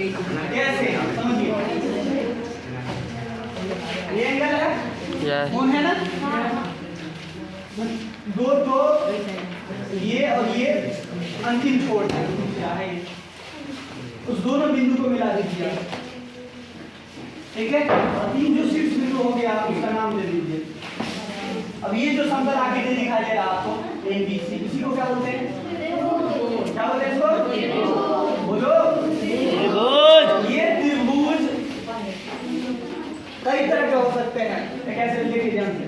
कैसे समझिए, ये एंगल है, कौन है ना, दो दो ये और ये अंतिम छोर है, क्या है उस दोनों बिंदु को मिला दीजिए, ठीक है। और तीन जो शीर्ष बिंदु हो गया उसका नाम दे दीजिए। अब ये जो समतल आकृति दिखाई दे रहा है आपको ABC, इसी को क्या बोलते हैं, क्या बोलते हैं इसको, बोलो त्रिभुज। ये त्रिभुज कई तरह के हो सकते हैं, कैसे लिखे ध्यान से,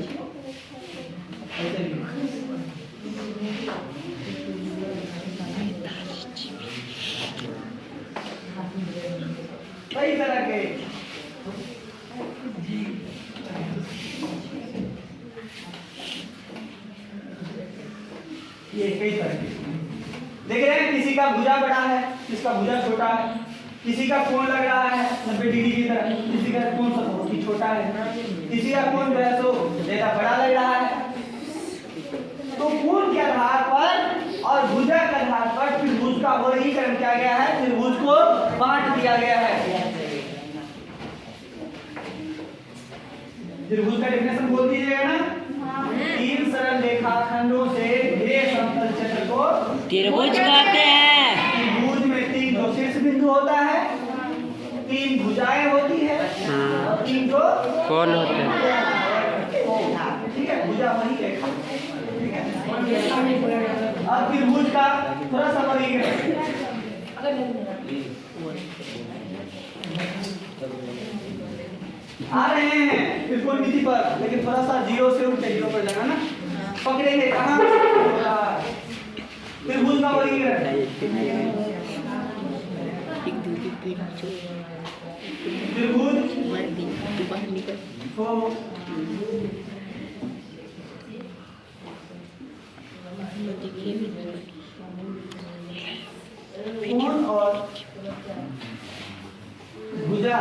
कई तरह के, ये कई तरह के देख रहे हैं। किसी का भुजा बड़ा है, किसका भुजा छोटा है, किसी का कोण लग रहा है 90 डिग्री की तरह, किसी का कोण बहुत ही छोटा है, किसी का कोण जो है तो ज्यादा बड़ा लग रहा है। तो कोण के आधार पर और भुजा के आधार पर त्रिभुज का वर्गीकरण किया गया है, त्रिभुज को बांट दिया गया है। त्रिभुज का डेफिनेशन बोल दीजिएगा ना, तीन सरल रेखाखंडों से घिरे समतल क्षेत्र को त्रिभुज कहते हैं। त्रिभुज में तीन जो शीर्ष बिंदु होता है, तीन भुजाएं होती है और तीन जो कौन होते हैं, ठीक है, भुजा वही रेखा, ठीक है। अब त्रिभुज का थोड़ा सा वर्गीकरण, आ रहे हैं त्रिकोणमिति पर, लेकिन थोड़ा सा 0 से उठ के 0 पर जाना ना, पकड़ेंगे कहाँ, त्रिभुज का वर्गीकरण, त्रिभुज कोण और भुजा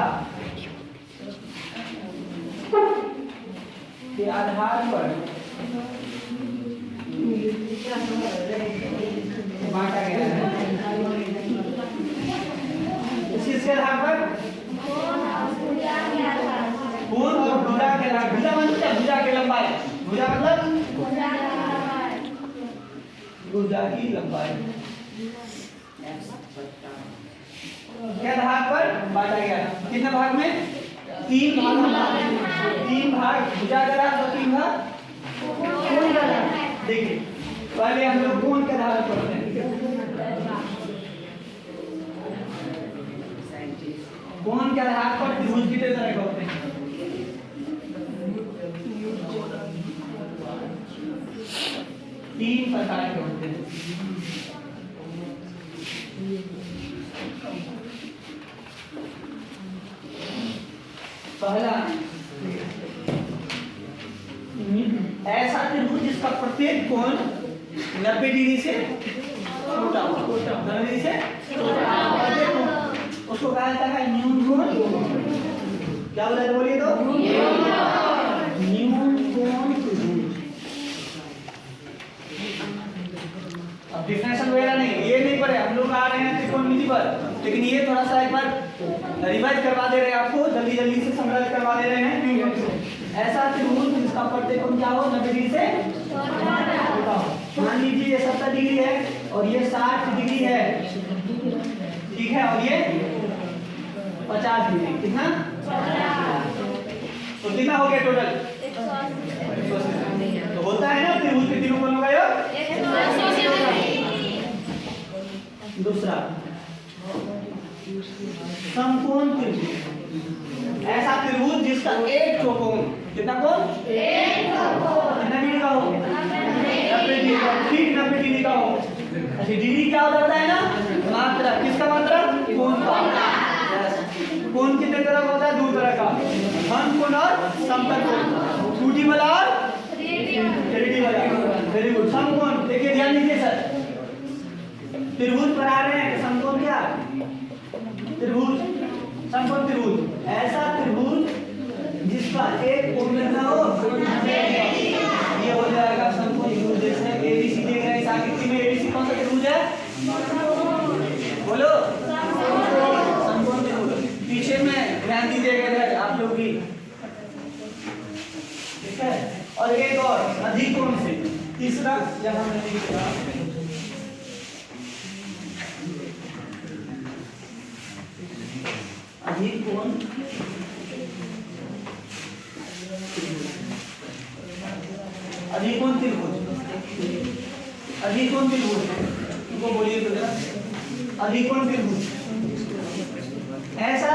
के आधार पर बांटा गया है। किसके आधार पर, कोण और भुजा के आधार, भुजा मतलब भुजा की लंबाई, भुजा मतलब भुजा की लंबाई के आधार पर बांटा गया। कितने भाग में, तीन भाग में, तीन भाग भुजा का और तीन भाग कोण का। देखिए पहले हम लोग कोण के आधार पर पढ़ते हैं, कोण के आधार पर त्रिभुज कितने तरह के होते हैं, तीन प्रकार के होते हैं। पहला ऐसा त्रिभुज जिसका प्रत्येक कोण 90 डिग्री से छोटा हो, 90 डिग्री से छोटा, उसको कहा जाता है न्यून कोण। क्या बोला, बोलिए तो, न्यून कोण त्रिभुज। अब डिफिनेशन वगैरह नहीं, ये नहीं पढ़े हम लोग, आ रहे हैं त्रिकोणमिति पर, लेकिन ये थोड़ा सा एक बार रिवाइज करवा दे रहे हैं आपको, जल्दी जल्दी से समराइज करवा दे रहे हैं। ऐसा त्रिभुज जिसका प्रत्येक कोण क्या हो, 90 डिग्री से छोटा हो। मान लीजिए ये 70 डिग्री है और ये 60 डिग्री है, ठीक है, और ये 50 डिग्री, कितना, तो कितना हो गया टोटल, तो होता है ना त्रिभुज के तीनों कोणों का योग। दूसरा समकोण त्रिभुज, ऐसा त्रिभुज जिसका एक कोण, कितना कोण, कितना डिग्री का हो, 90 डिग्री का, ठीक 90 डिग्री का हो। अच्छा डिग्री क्या हो जाता है ना, मात्रा, किसका मात्रा, कोण का। कोण कितने तरह का होता है, दो तरह का, घन कोण और समतल कोण, टूटी वाला और टेढ़ी वाला। Very good. समकोण देखिए, ध्यान दीजिए सर, त्रिभुज पढ़ा रहे हैं, समकोण क्या, त्रिभुज, समकोण त्रिभुज, ऐसा त्रिभुज जिसका एक कोण कितना हो, ये हो जाएगा समकोण त्रिभुज। जैसे एबीसी देख रहे हैं इस आकृति में, एबीसी कौन सा त्रिभुज है, बोलो, समकोण और एक और अधिक कोण से। तीसरा यहाँ मैंने लिखा अधिक कोण त्रिभुज। अधिक कोण त्रिभुज इनको बोलिए तो जरा। अधिक कोण त्रिभुज ऐसा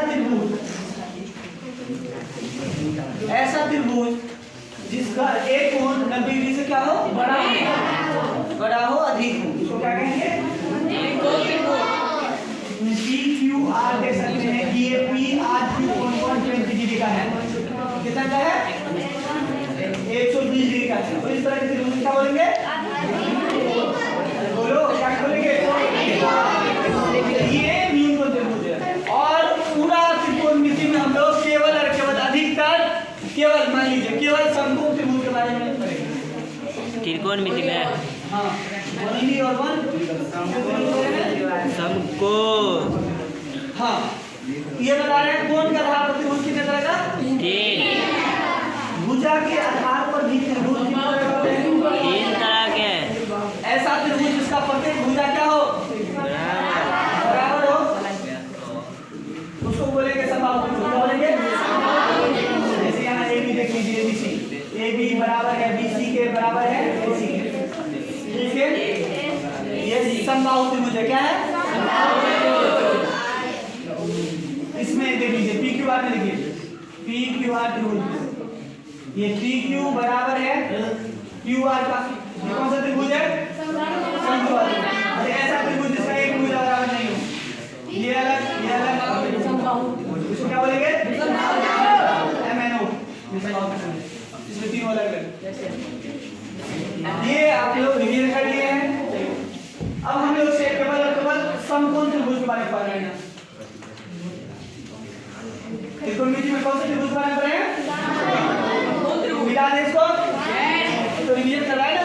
त्रिभुज जिसका एक कोण 90 डिग्री से क्या हो, बड़ा हो, अधिक हो, इसको क्या कहेंगे? PQR देख सकते हैं कि ये PR Q कोण 120 डिग्री का है। कितना का है? 120 डिग्री का है। तो इस तरह के त्रिभुज क्या बोलेंगे? बोलो क्या बोलेंगे? ये न्यूनतम त्रिभुज है। और पूरा त्रिकोणमिति में हम लोग केवल और केवल अधिकतर केवल मान लीजिए केवल समकोण त्रिभुज के बारे में पढ़ेंगे। त्रिकोणमिति में हाँ, ओनली और वन समकोण। हाँ, ये बता रहे हैं कोण के आधार पर त्रिभुज कितने तरह का? 3 भुजा के आधार पर भी त्रिभुज कितने तरह का होते हैं? 3 तरह के। ऐसा त्रिभुज जिसका प्रत्येक भुजा क्या हो, बराबर हो, उसको बोलेंगे समबाहु त्रिभुज। क्या बोलेंगे? जैसे यहाँ AB देख लीजिए, BC AB बराबर है BC के, बराबर है AC के, ठीक है? ये समबाहु त्रिभुज है। क्या है? इसमें देख लीजिए PQR में देखिए PQR त्रिभुज। ये PQ बराबर है QR का। ये कौन सा त्रिभुज है? समबाहु। अरे ऐसा त्रिभुज जिसका एक भुजा बराबर नहीं हो, ये अलग समबाहु। इसको क्या बोलेंगे? MNO। इसमें तीन अलग अलग। ये आप लोग रिवीजन कर लिए हैं। अब हम लोग से केवल और केवल समकोण त्रिभुज के बारे में पढ़ रहे हैं। त्रिकोणमिति में कौन से त्रिभुज के बारे में पढ़ रहे हैं? मिला दे इसको, तो रिवीजन कर रहा है ना?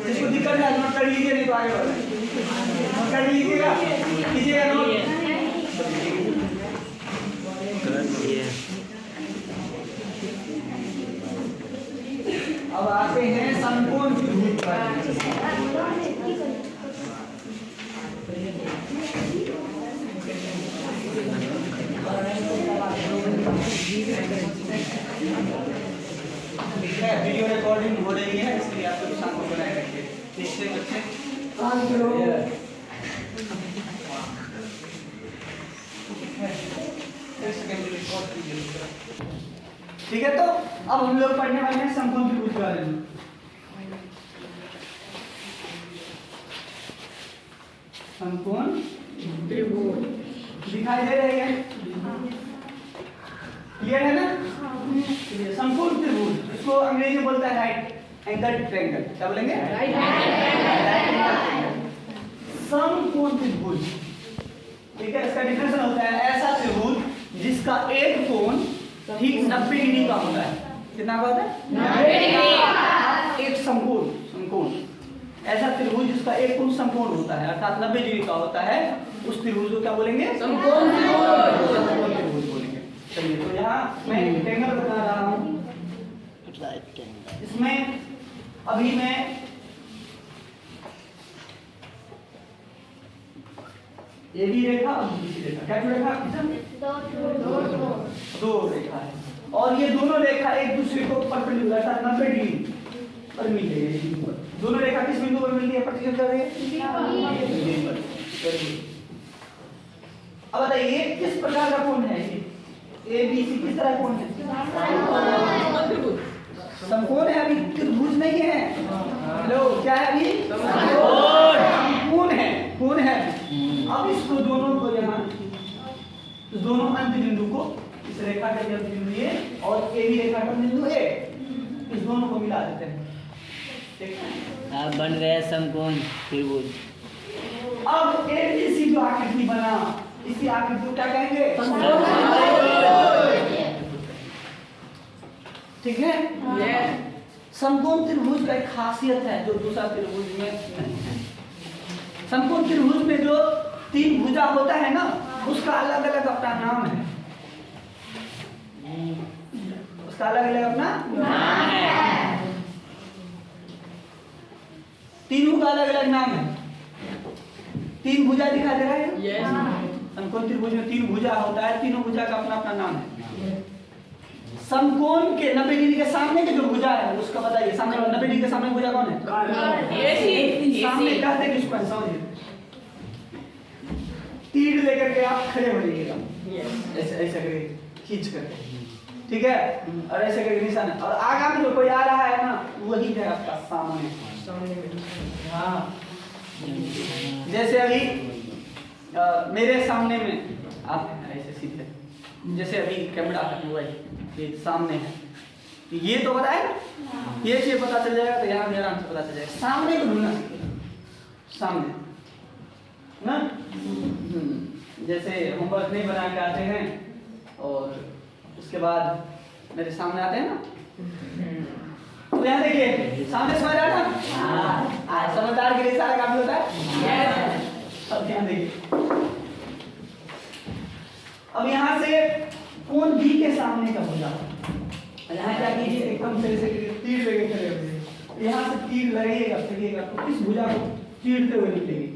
जिसको दिक्कत है नोट कर लीजिए, नहीं तो आगे बढ़ो। नोट कर लीजिएगा, कीजिएगा नोट। अब आते हैं समकोण त्रिभुज पर। वीडियो रिकॉर्डिंग हो रही है, इसलिए आप लोग शाम को बनाए रखिए। देखते बच्चे ठीक है। तो अब हम लोग पढ़ने वाले हैं समकोण त्रिभुज के बारे में। समकोण त्रिभुज दिखाई दे रही है, क्लियर है ना? समकोण त्रिभुज, इसको अंग्रेजी में बोलता है राइट एंगल ट्रायंगल। क्या बोलेंगे? Right angle. समकोण त्रिभुज, ठीक है, इसका डिफिनेशन होता है ऐसा त्रिभुज जिसका एक कोण ठीक 90 डिग्री का होता है। कितना का होता है? 90 डिग्री। एक समकोण ऐसा त्रिभुज जिसका एक कोण समकोण होता है, अर्थात 90 डिग्री का होता है, उस त्रिभुज को क्या बोलेंगे? समकोण त्रिभुज बोलेंगे। चलिए, तो यहाँ मैं ट्रायंगल बता रहा हूँ। इसमें अभी मैं ये भी रेखा और दूसरी रेखा, क्या रेखा? दो रेखा है, और ये दोनों रेखा एक दूसरे को परपेंडिकुलर अर्थात 90 डिग्री पर मिल रही है। दोनों रेखा किस बिंदु पर मिल रही है? प्रतिच्छेद कर रही है। अब बताइए किस प्रकार का कोण है ये? ABC किस तरह कोण है? समकोण है, अभी त्रिभुज नहीं है। हेलो, क्या है अभी? समकोण है, कोण है। अब इसको दोनों को यहाँ दोनों अंत बिंदु को, इस रेखा का जब बिंदु ये और AB रेखा का बिंदु A, इस दोनों को मिला देते हैं। अब बन गया समकोण त्रिभुज। अब ABC जो आकृति बना, इसी आकृति को क्या कहेंगे? ठीक है। समकोण त्रिभुज का एक खासियत है जो दूसरा त्रिभुज में नहीं है। समकोण त्रिभुज में जो तीन भुजा होता है ना, उसका अलग अलग अपना नाम है। उसका अलग अलग अपना नाम है। का अलग अलग नाम है। 3 भुजा दिखाई दे रहा है। समकोण त्रिभुज में 3 भुजा होता है, तीनों भुजा का अपना अपना नाम है। समकोण के 90 डिग्री के सामने के जो भुजा है उसका बताइए। सामने 90 डिग्री के सामने भुजा कौन है? सामने कहते हैं किसको? समझिए, तीर लेकर के आप खड़े हो जाइएगा, ऐसे ऐसे करके खींच करके, ठीक है, और ऐसे करके निशान, और आगा में जो कोई आ रहा है ना वही है आपका सामने। हाँ, जैसे अभी मेरे सामने में आप ऐसे सीधे, जैसे अभी कैमरा है मोबाइल ये सामने है, ये तो पता है ना, ये चीज पता चल जाएगा तो यहाँ भी आराम से पता चल जाएगा। सामने को ढूंढना सीखिए, सामने ना। जैसे होमवर्क नहीं बना के आते हैं और उसके बाद मेरे सामने आते हैं ना, तो यहाँ देखिए सामने समझ रहा है ना, समझदार के लिए सारा काफी होता है। अब ध्यान देखिए, अब यहाँ से कोण बी के सामने का भुजा, यहाँ क्या कीजिए, एकदम से ऐसे तीर लेके खड़े होइए, यहाँ से तीर लगेगा फिरिएगा तो किस भुजा को चीरते हुए निकलेगी?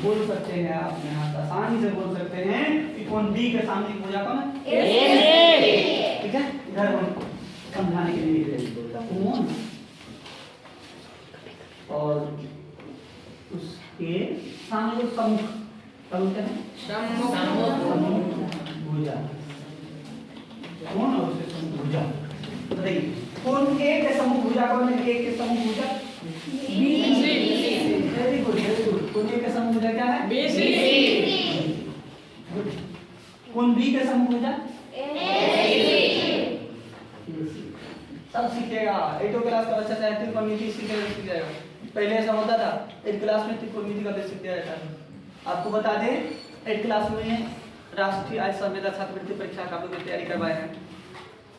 बोल सकते हैं आप यहाँ से आसानी से बोल सकते हैं कि कोण बी के सामने की भुजा कौन है? ठीक है, इधर हम समझाने के लिए कोण और उसके सामने को सम्मुख बोलते हैं, भुजा, कोण और उसके सम्मुख भुजा। बताइए कोण ए के सम्मुख भुजा कौन है? ए के सम्मुख भुजा वेरी गुड वेरी गुड। कोण ए के सम्मुख भुजा क्या है? कोण बी के सम्मुख भुजा सब सीखेगा। 8वीं क्लास का बच्चा चाहे त्रिकोणमिति सीख जाएगा। पहले ऐसा होता था 8th क्लास में त्रिकोणमिति का बेसिक दिया जाता था। आपको बता दें 8th क्लास में राष्ट्रीय आय संवेदा छात्रवृत्ति परीक्षा का आप लोग तैयारी करवाए हैं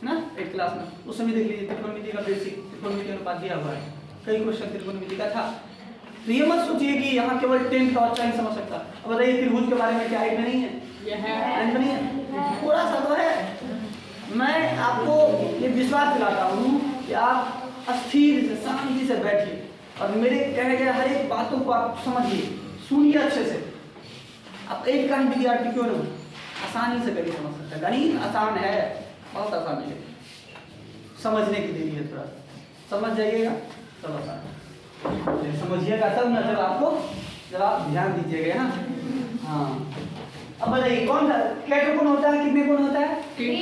ना 8th क्लास में। उस समय देख लीजिए त्रिकोणमिति का बेसिक, त्रिकोणमिति अनुपात दिया हुआ है, कई क्वेश्चन त्रिकोणमिति का था। तो ये मत सोचिए कि यहाँ केवल 10th का बच्चा ही समझ सकता। अब बताइए त्रिभुज के बारे में क्या आइडिया नहीं है? नहीं है, थोड़ा सा तो है। मैं आपको ये विश्वास दिलाता हूँ कि आप अस्थिर से शांति से बैठिए और मेरे कहे गए हर एक बातों को आप समझिए, सुनिए अच्छे से। आप एक का विद्यार्थी क्यों नहीं, आसानी से गणित समझ सकते हैं। गणित आसान है, बहुत आसान है, समझने की देरी है, थोड़ा समझ जाइएगा सब आसान। समझिएगा तब ना जब आप ध्यान दीजिएगा ना। हाँ, अब बताइए कौन सा क्या कोण होता है? कितने कोण होता है? 3।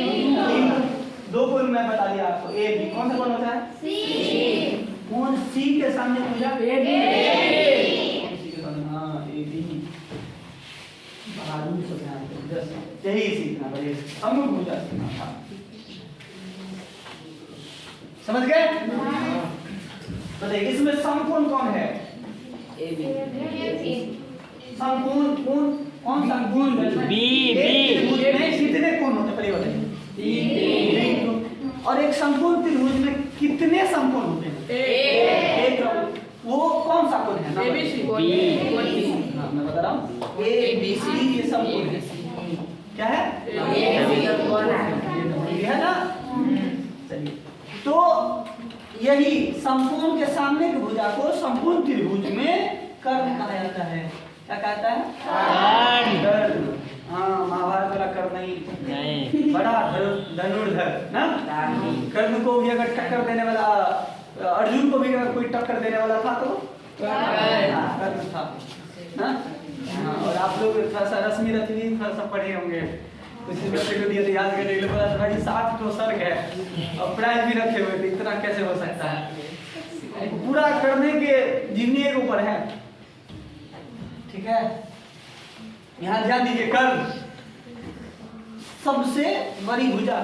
2 कोण मैं बता दिया आपको, ए बी। कौन सा कोण होता है? सी। कोण सी के सामने भुजा ए बी। हाँ, ए बी। बहादुर से ध्यान दो, यही सीखना पड़ेगा, सम्मुख भुजा सीखना था। समझ गए? बताइए इसमें समकोण कौन है? A B. समकोण कौन सा कोण? बी। त्रिभुज में कितने कोण होते हैं पहले बताइए? 3। और एक समकोण त्रिभुज में कितने समकोण होते हैं? एक। वो कौन सा कोण है? ABC। मैं बता रहा हूँ ABC ये समकोण है। क्या है? ये है ना। चलिए, तो यही समकोण के सामने की भुजा को समकोण त्रिभुज में कर्ण कहा जाता है। क्या कहता है? कर्ण। हाँ, महाभारत वाला कर्ण नहीं, बड़ा धनुर्धर ना। कर्ण को भी अगर टक्कर देने वाला, अर्जुन को भी अगर कोई टक्कर देने वाला था तो कर्ण था ना। और आप लोग थोड़ा सा रश्मि रथवी थोड़ा सा पढ़े होंगे, कुछ बच्चे को दिया तो याद करने के लिए बोला भाई 7 तो सर्ग है और प्राइज भी रखे हुए थे, इतना कैसे हो सकता है? पूरा करने के जिम्मे के ऊपर है, ठीक है। यहाँ ध्यान दीजिए, कर्ण सबसे बड़ी भुजा,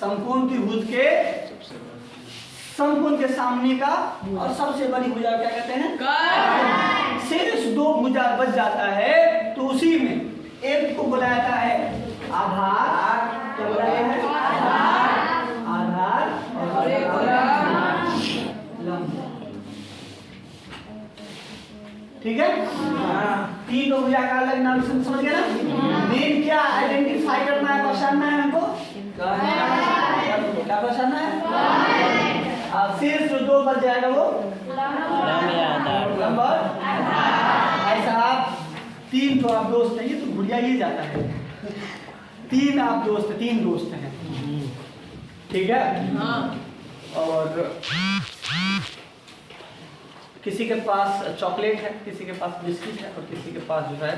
समकोण त्रिभुज के समकोण के सामने का और सबसे बड़ी भुजा क्या कहते हैं? कर्ण। शेष 2 भुजा बच जाता है तो उसी में एक को बुलाया जाता है आधार। क्या बुलाया है? आधार और एक लंब। ठीक है। 3 भुजा का अलग नाम समझ गए ना। मेन क्या आइडेंटिफाई करना है, पहचानना है हमको? क्या पहचानना है? अब शेष जो 2 बच जाएगा वो लंब या आधार। लंब और भाई साहब 3 तो आप दोस्त हैं, ये तो भूलिया ही जाता है। 3 आप दोस्त, 3 दोस्त हैं, ठीक है। और किसी के पास चॉकलेट है, किसी के पास बिस्किट है और किसी के पास जो है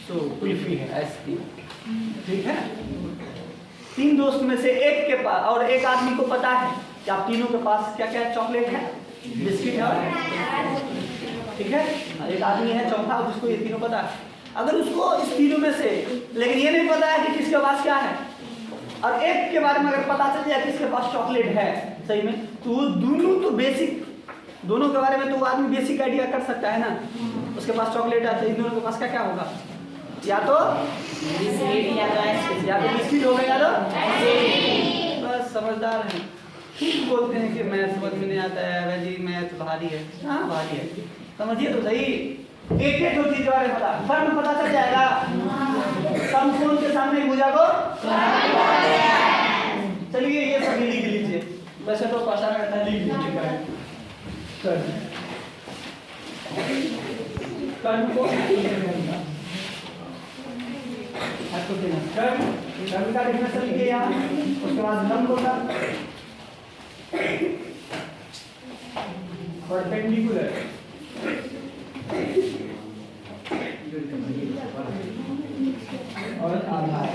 सो कुल्फी है, आइसक्रीम, ठीक है। 3 दोस्त में से एक के पास, और एक आदमी को पता है कि आप तीनों के पास क्या क्या चॉकलेट है, बिस्किट है और ठीक है। एक आदमी है चौथा, उसको ये तीनों पता है। अगर उसको इस तीनों में से, लेकिन ये नहीं पता है कि किसके पास क्या है, और एक के बारे में अगर पता चल जाए किसके पास चॉकलेट है सही में, तो वो दोनों तो बेसिक, दोनों के बारे में तो वो आदमी बेसिक आइडिया कर सकता है ना। उसके पास चॉकलेट है तो इन दोनों के पास क्या क्या होगा, या तो बिस्किट होगा या तो बस। समझदार है, ठीक बोलते हैं कि मैथ समझ में नहीं आता है, अरे जी मैथ भारी है। हाँ भारी है, समझिए तो सही। एक एक चीज बारे में पता, फर्म पता चल जाएगा। समकोण के सामने भुजा को, चलिए ये सभी लिख लीजिए, वैसे तो पता करता है, लिख लीजिए कर्म को कर्म का डिफिनेशन लिखिए यहाँ, उसके बाद लंब होगा परपेंडिकुलर और आधार।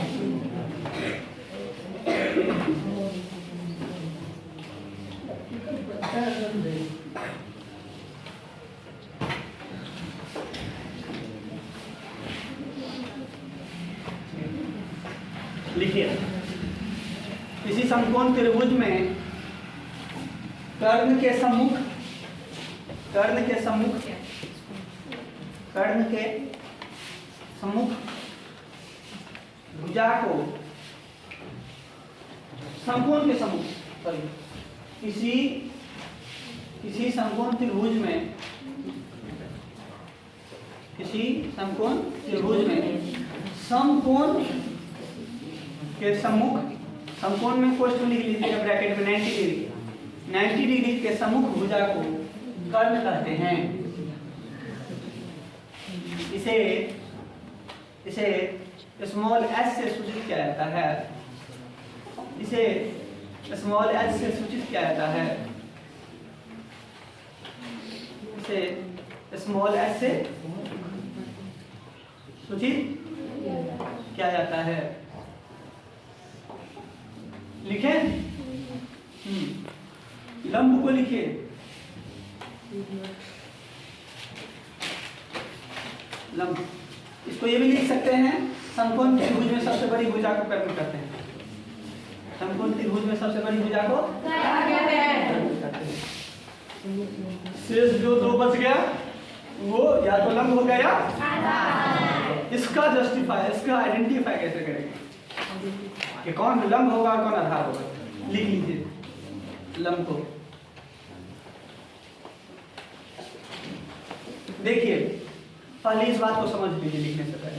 लिखिए, किसी समकोण त्रिभुज में कर्ण के सम्मुख भुजा को समकोण के सम्मुख, सॉरी, किसी समकोण त्रिभुज में समकोण के सम्मुख, समकोण में कोष्ठ लिख लीजिए ब्रैकेट में 90 डिग्री के सम्मुख भुजा को कर्ण कहते हैं। इसे स्मॉल एस से सूचित किया जाता है, इसे स्मॉल एस से सूचित किया जाता है, इसे स्मॉल एस से सूचित किया जाता है। लिखे, लंब को लिखिए, लंब। इसको ये भी लिख सकते हैं, समकोण त्रिभुज में सबसे बड़ी भुजा को कर्ण कहते हैं। समकोण त्रिभुज में सबसे बड़ी भुजा को कर्ण कहते हैं। शेष जो 2 बच गया वो या तो लंब हो गया या इसका जस्टिफाई, इसका आइडेंटिफाई कैसे करेंगे कि कौन लंब होगा और कौन आधार होगा। लिख लीजिए लंब को। देखिए पहले इस बात को समझ लीजिए लिखने से पहले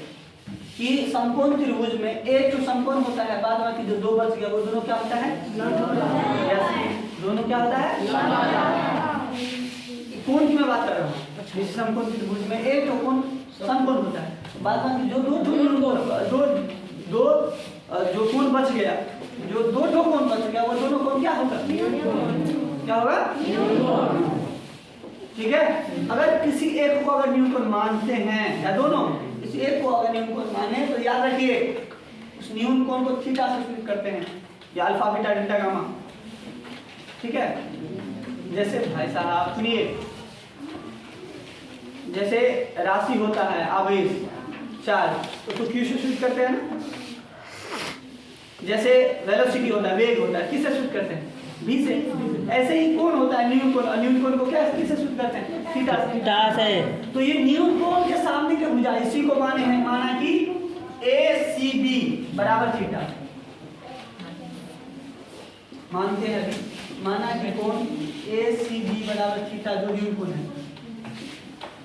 कि समकोण त्रिभुज में एक तो समकोण होता है, बाद बाकी जो 2 बच गया वो दोनों क्या होता है, दोनों क्या होता है, कोण की मैं बात कर रहा हूँ। जिस समकोण त्रिभुज में एक तो कोण समकोण होता है, बाद बाकी जो दो जो कोण बच गया, जो 2 कोण बच गया वो दोनों कोण क्या होगा, क्या होगा, ठीक है। अगर किसी एक को अगर न्यून कोण मानते हैं या दोनों, किसी एक को अगर न्यून कोण माने तो याद रखिए उस न्यून कोण को थीटा से सूचित करते हैं या अल्फा बीटा डेल्टा गामा, ठीक है। जैसे भाई साहब सुनिए, जैसे राशि होता है आवेश चार्ज, तो क्यू से सूचित करते हैं ना। जैसे वेलोसिटी होता है, वेग होता है, किससे सूचित करते हैं, v से। ऐसे ही कोण होता है न्यून कोण, न्यून कोण को क्या किससे सूचित करते हैं, थीटा से। तो ये न्यून कोण के सामने की भुजा, इसी को माने हैं, माना कि ACB बराबर थीटा, मानते हैं अभी, माना कि कोण ACB बराबर थीटा जो न्यून कोण है,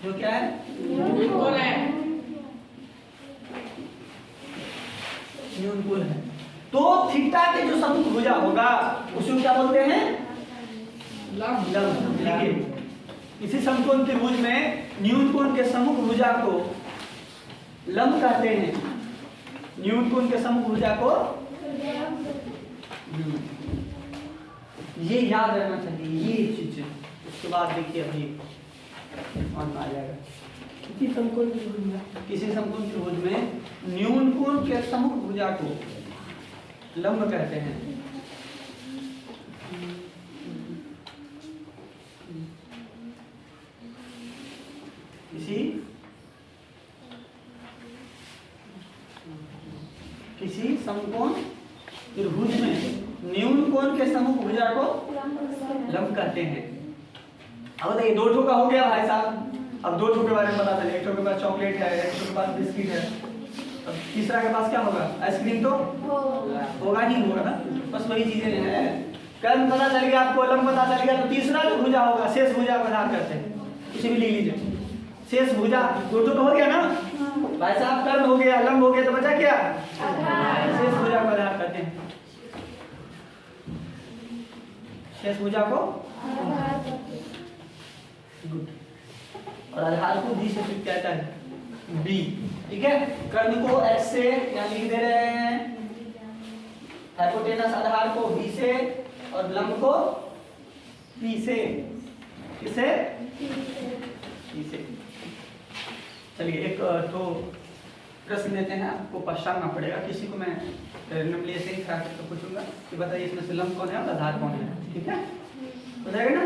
जो क्या है, न्यून कोण है। तो थीटा के जो सम्मुख भुजा होगा उसको क्या बोलते हैं, लंब। देखिए इसी समकोण त्रिभुज में न्यून कोण के सम्मुख भुजा को लंब कहते हैं। न्यून कोण के सम्मुख भुजा को ये याद रखना चाहिए ये चीज। उसके बाद देखिए अभी मान आ जाएगा। किसी समकोण त्रिभुज में न्यून कोण के सम्मुख भुजा को लंब कहते हैं। किसी समकोण त्रिभुज में न्यून कोण के सम्मुख भुजा को लंब कहते हैं। अब बताइए दो ठो का हो गया भाई साहब। अब दो ठो के बारे में बता दें। एक ठो के पास चॉकलेट है, एक ठो के पास बिस्किट है, अब तीसरा के पास क्या होगा? आइसक्रीम तो होगा ही होगा ना। बस वही चीजें हैं। कर्म पता चल गया आपको, लंब पता चल गया, तो तीसरा जो भुजा होगा शेष भुजा को आधार करते हैं। इसे भी लिख लीजिए। शेष भुजा दो ठो का हो गया ना भाई साहब। कर्म हो गया, लंब हो गया, तो बचा क्या? शेष भुजा को आधार करते हैं। शेष भुजा को गुड। और आधार को डी से फिर कहता है बी। ठीक है, कर्म को x से यहाँ लिख दे रहे हैं, हाइपोटेनस आधार को b से और लंब को p से। किसे? p से। चलिए एक तो प्रश्न देते हैं, आपको पहचानना पड़ेगा। किसी को मैं रैंडमली ऐसे ही खड़ा करके पूछूंगा कि बताइए इसमें से लंब कौन है और आधार कौन है। ठीक है, हो जाएगा ना?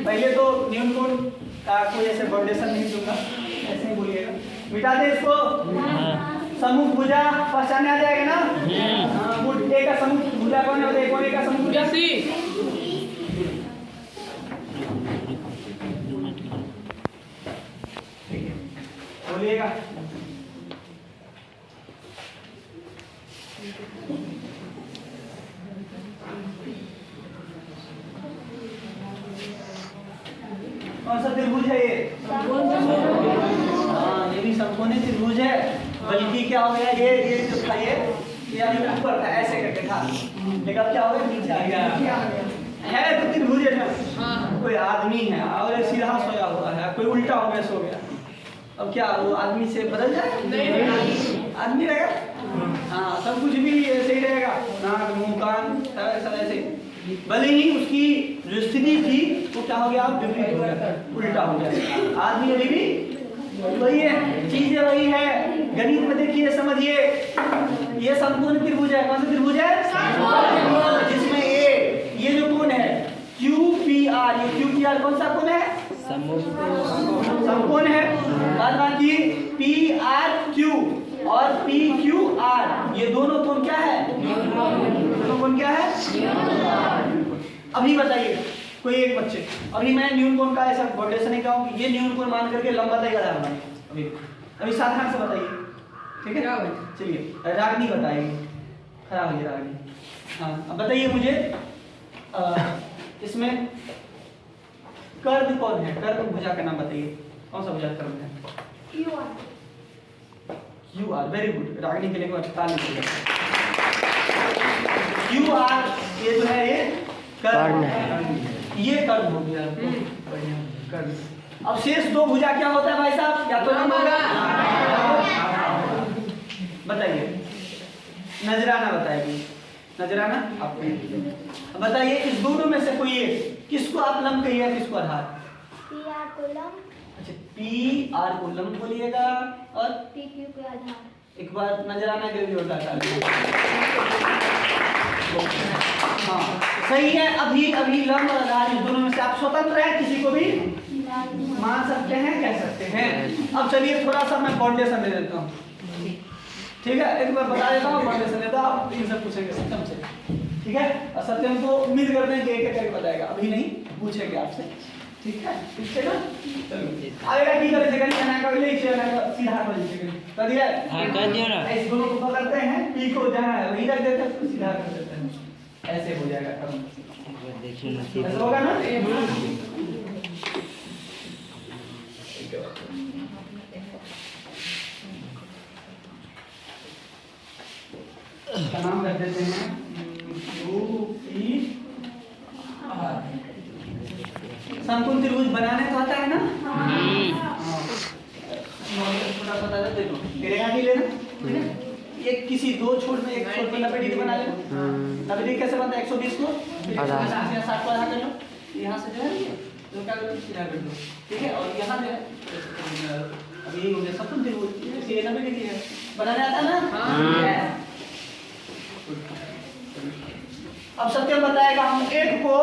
पहले तो न्यून कोण का कोई ऐसे बाउंडेशन नहीं दूंगा, ऐसे ही बोलिएगा। मिटा दे इसको। सम्मुख भुजा पहचाने आ जाएगा ना? हाँ गुड। ए का सम्मुख भुजा कौन है? देखो ए का सम्मुख भुजा बोलिएगा। कौन सा त्रिभुज है ये? हाँ ये भी समकोणीय त्रिभुज है। बल्कि क्या हो गया, ये जो था ये ऊपर था ऐसे करके था, लेकिन अब क्या हो गया नीचे आ गया है। तो त्रिभुज है ना, कोई आदमी है और सीधा सोया हुआ है, कोई उल्टा हो गया सो गया। अब क्या वो आदमी से बदल जाए? नहीं, आदमी रहेगा। हाँ सब कुछ भी ऐसे ही रहेगा, नाक मुंह कान सब ऐसे। भले ही उसकी जो स्थिति थी वो क्या हो गया, विपरीत हो गया, उल्टा हो गया। आदमी अभी भी वही है, चीजें वही है। गणित में देखिए समझिए, ये समकोण त्रिभुज है। कौन सा त्रिभुज है? जिसमें ये जो कोण है QPR, ये QPR कौन सा कोण है? समकोण है। बाद बाकी PRQ और PQR ये दोनों कोण क्या है? दोनों कोण क्या है? अभी बताइए कोई एक बच्चे, अभी मैं न्यून कोण का ऐसा बाउंडेशन है कहूँ कि ये न्यून कोण मान करके लंब बताइएगा। अभी साधारण से बताइए। ठीक है, चलिए रागनी बताइए। खराब है रागनी। हाँ अब बताइए मुझे इसमें कर्म कौन है? कर्म भुजा का नाम बताइए। कौन सा भुजा कर्म है? QR। वेरी गुड, रागनी के लिए ताली बजाइए। QR ये जो है ये कर्म है। ये कर्म हो गया। बढ़िया कर्म। अब शेष दो भुजा क्या होता है भाई साहब? क्या तो लंब होगा? बताइए, नजराना बताइए। नजराना आप बताइए, इस दोनों में से कोई एक, किसको आप लंब कहिए, किसको आधार? PR को लंब। अच्छा PR को लंब बोलिएगा और PQ को आधार। एक बार नजराना के भी होता है। हाँ सही है। अभी अभी लंब और आधार इस दोनों में से आप स्वतंत्र हैं, किसी को भी मान सकते हैं, कह सकते हैं। अब चलिए थोड़ा सा मैं फाउंडेशन दे देता हूँ। ठीक है, एक बार बता देता हूँ फाउंडेशन देता हूँ, आप इन सब पूछेंगे सत्यम से। ठीक है, और सत्यम को उम्मीद करते हैं कि एक एक करके बताएगा, अभी नहीं पूछेंगे आपसे। ठीक है, ठीक है ना? चलिए आएगा की करे सेकंड खाना का ले चला सीधा कर दीजिए। कर दिया? हां कर दिया ना। इस दोनों को पकड़ते हैं, पी को जहां है वहीं रख देते हैं, उसको सीधा कर देते हैं। ऐसे हो जाएगा काम। देखिए ना, ऐसा होगा ना? का नाम रख देते हैं UPR। समकोण त्रिभुज बनाने तो आता है ना? छोटा बता दे, देखो मेरे यहाँ नहीं लेना, ठीक है? एक किसी दो छोर में एक छोर में 90 डिग्री बना लेना। 90 डिग्री कैसे बनता है? 120 को 60 को आधा कर लो, यहाँ से जो है तो क्या करो, सीधा कर दो, ठीक है? और यहाँ जो है अब यही हो गया समकोण त्रिभुज, ये 90 डिग्री है, बनाने आता ना? अब सत्यम बताएगा हम एक को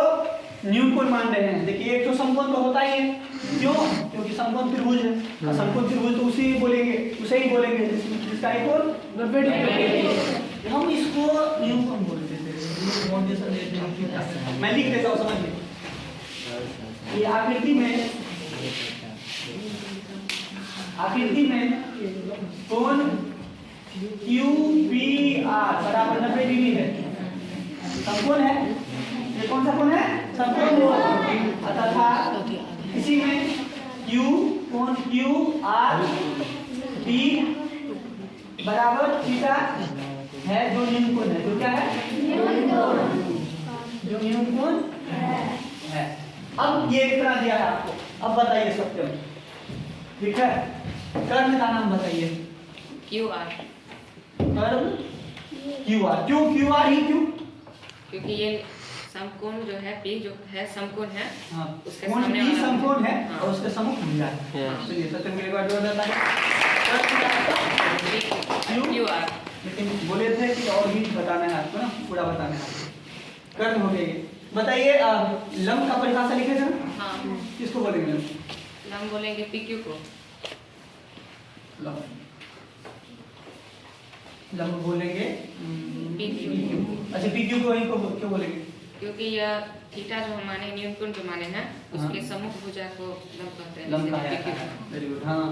न्यूनकोण मान रहे हैं। देखिए एक तो समकोण तो होता ही है, क्यों? क्योंकि समकोण त्रिभुज है, और समकोण त्रिभुज तो उसे ही बोलेंगे जिसका एक कोण 90 डिग्री। हम इसको न्यूनकोण बोलते थे, मैं लिख देता हूँ, समझिए। ये आकृति में कोण QPR बराबर 90 डिग्री है, समकोण है। ये कौन सा कोण है? समकोण। तथा इसी में कोण QRP बराबर थीटा है, जो न्यूनकोण है। जो क्या है? जो न्यूनकोण है। अब ये इतना दिया है आपको, अब बताइए सत्यम, ठीक है? कर्ण का नाम बताइए। QR। कर्ण QR, क्यों QR ही क्यों? क्योंकि ये समकोण जो है P जो है समकोण है, हाँ, उसके कोण सामने P वाला समकोण है हाँ। और उसके सम्मुख भुजा है। तो ये सत्यम के बाद जो बताइए QR। लेकिन बोले थे कि और भी बताना है आपको ना, पूरा बताना है आपको। कर्ण हो गया ये। बताइए लंब का परिभाषा लिखे थे ना? हाँ, किसको बोलेंगे लंब? हम बोलेंगे PQ को। लंब बोलेंगे PQ। अच्छा PQ को वहीं को क्यों बोलेंगे? क्योंकि यह थीटा जो हम माने न्यूनकोण जो माने हैं, उसके सम्मुख भुजा को लंब कहते हैं। लंब जैसे कहा जाता PQ। है। Very good. हाँ,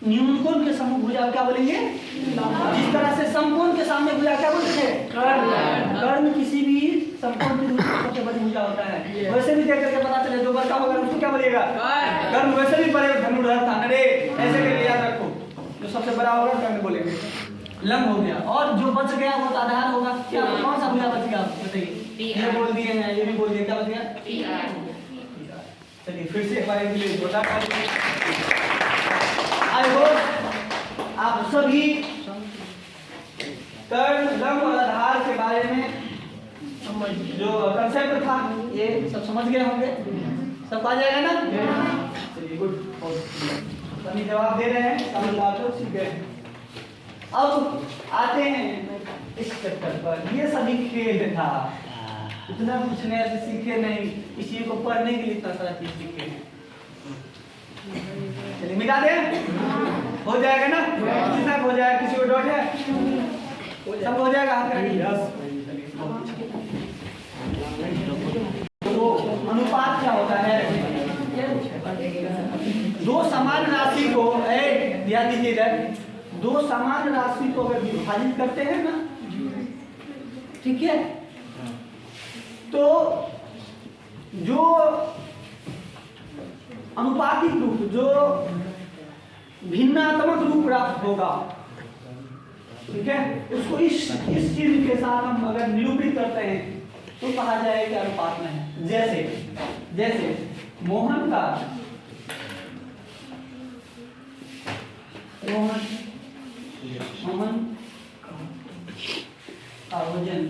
न्यूनकोण के सम्मुख भुजा क्या बोलेंगे? जिस तरह से समकोण के सामने भुजा क्या बोलते थे? कर्ण। कर्ण किसी भी समकोण त्रिभुज का सबसे बड़ी भुजा होता है। वैसे भी देख करके पता चले, जो बड़का होगा उसको क्या बोलेगा? कर्ण। वैसे भी बड़े धनुर्धर था, अरे ऐसे करके याद रखो, जो सबसे बड़ा होगा कर्ण बोलेंगे। लंब हो गया, और जो बच गया वो तो आधार होगा। क्या कौन सा भुजा बच गया बताइए? ये बोल दिए हैं, ये भी बोल दिए, क्या बच गया? PR। चलिए फिर से एक बार के लिए जोड़ा आई होप आप सभी कर्ण, लंब और आधार के बारे में जो कंसेप्ट था ये सब समझ गए होंगे, सब आ जाएगा ना? चलिए गुड, सभी जवाब दे रहे हैं, सभी बातों सीख गए। अब आते हैं इस चैप्टर पर। ये सभी खेल था, इतना कुछ नया से सीखे नहीं, इसी को पढ़ने के लिए इतना सारा चीज सीखे हैं। चलिए मिटा दें, हो जाएगा ना? कितना हो जाएगा? किसी को डाउट है? सब हो जाएगा, हाथ करेंगे। तो अनुपात क्या होता है? दो समान राशि को, ध्यान दीजिए इधर, दो समान राशि को अगर विभाजित करते हैं ना, ठीक है, तो जो अनुपातिक रूप, जो भिन्नात्मक रूप प्राप्त होगा, ठीक है, उसको इस चीज के साथ हम अगर निरूपित करते हैं तो कहा जाएगा कि अनुपात में है। जैसे मोहन का वजन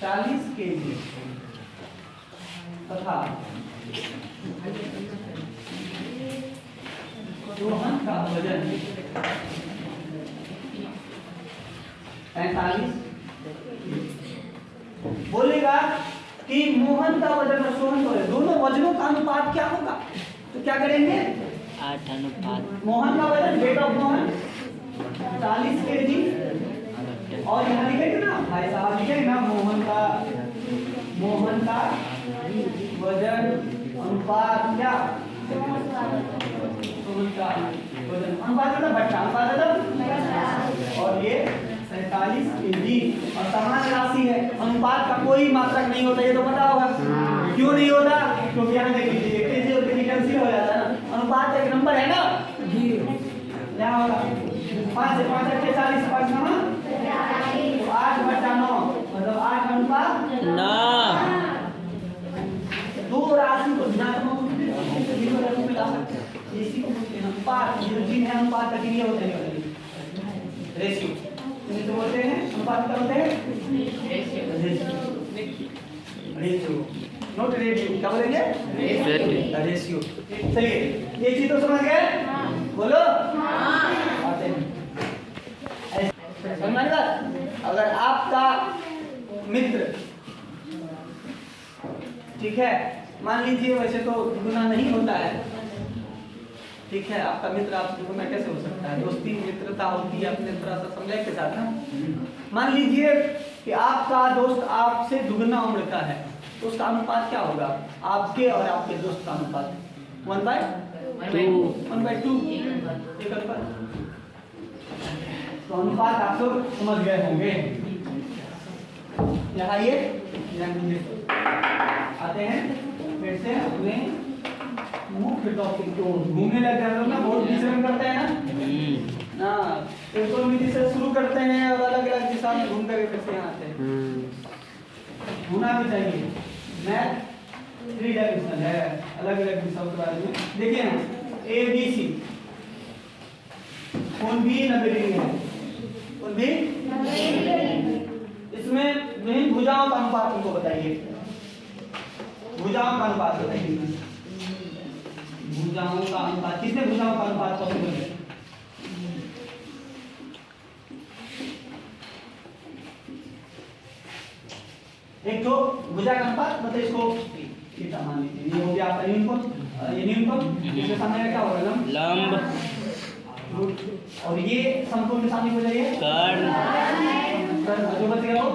40 kg तथा रोहन का वजन 45। बोलेगा कि मोहन का वजन और सोहन का वजन, दोनों वजनों का अनुपात क्या होगा? तो क्या करेंगे? 8 अनुपात। मोहन का वजन, वेट ऑफ मोहन 40 kg, और यहाँ लिखेंगे ना भाई साहब, लिखेंगे ना मोहन का वजन अनुपात क्या? सोहन का वजन अनुपात मतलब भट्टा अनुपात मतलब, और ये 47 kg, और समान राशि है। अनुपात का कोई मात्रक नहीं होता, ये तो पता होगा। क्यों नहीं होता? क्योंकि यहाँ देख लीजिए केजी और केजी कैंसिल हो जाता है ना। अनुपात एक नंबर है ना जी, क्या होगा? 5 से 5 40, 5 9, 8/9 मतलब 8 अनुपात 9। अनुपात का क्रिया होता है रेशियो। तो बोलते हैं अनुपात क्या होते हैं रेशियो, नॉट रेशियो, क्या बोलेंगे रेशियो। चलिए ये चीज तो समझ गए, बोलो आते हैं समझ में। अगर आपका मित्र, ठीक है, मान लीजिए वैसे तो दुगुना नहीं होता है, ठीक है, आपका मित्र आपसे दुगुना कैसे हो सकता है, दोस्ती मित्रता होती है अपने थोड़ा सा समझे के साथ ना। मान लीजिए कि आपका दोस्त आपसे दुगुना उम्र का है, तो उसका अनुपात क्या होगा, आपके और आपके दोस्त का अनुपात 1/2 एक अनुपात। तो अनुपात आप लोग समझ गए होंगे। यहाँ ये आते हैं फिर से अपने मुख्य टॉपिक को घूमने लग जाते हैं ना, बहुत विचरण करते हैं ना, त्रिकोणमिति से शुरू करते हैं और अलग अलग दिशा में घूम करके फिर से यहाँ आते हैं। होना भी चाहिए, मैथ 3 डायमेंशनल है, अलग अलग दिशाओं के बारे में देखिए ना। ए बी सी कौन भी 90 डिग्री है, कौन भी इसमें विभिन्न भुजाओं का अनुपात उनको बताइए, भुजाओं का अनुपात बताइए, भुजाओं का अनुपात, कितने भुजाओं का अनुपात पॉसिबल है। एक तो भुजा का अनुपात मतलब इसको थीटा मान लीजिए, ये हो गया आपका न्यूनतम, ये न्यूनतम, इसके सामने क्या होगा लंब, और ये समकोण के सामने हो जाइए कर्ण, जो बच गया वो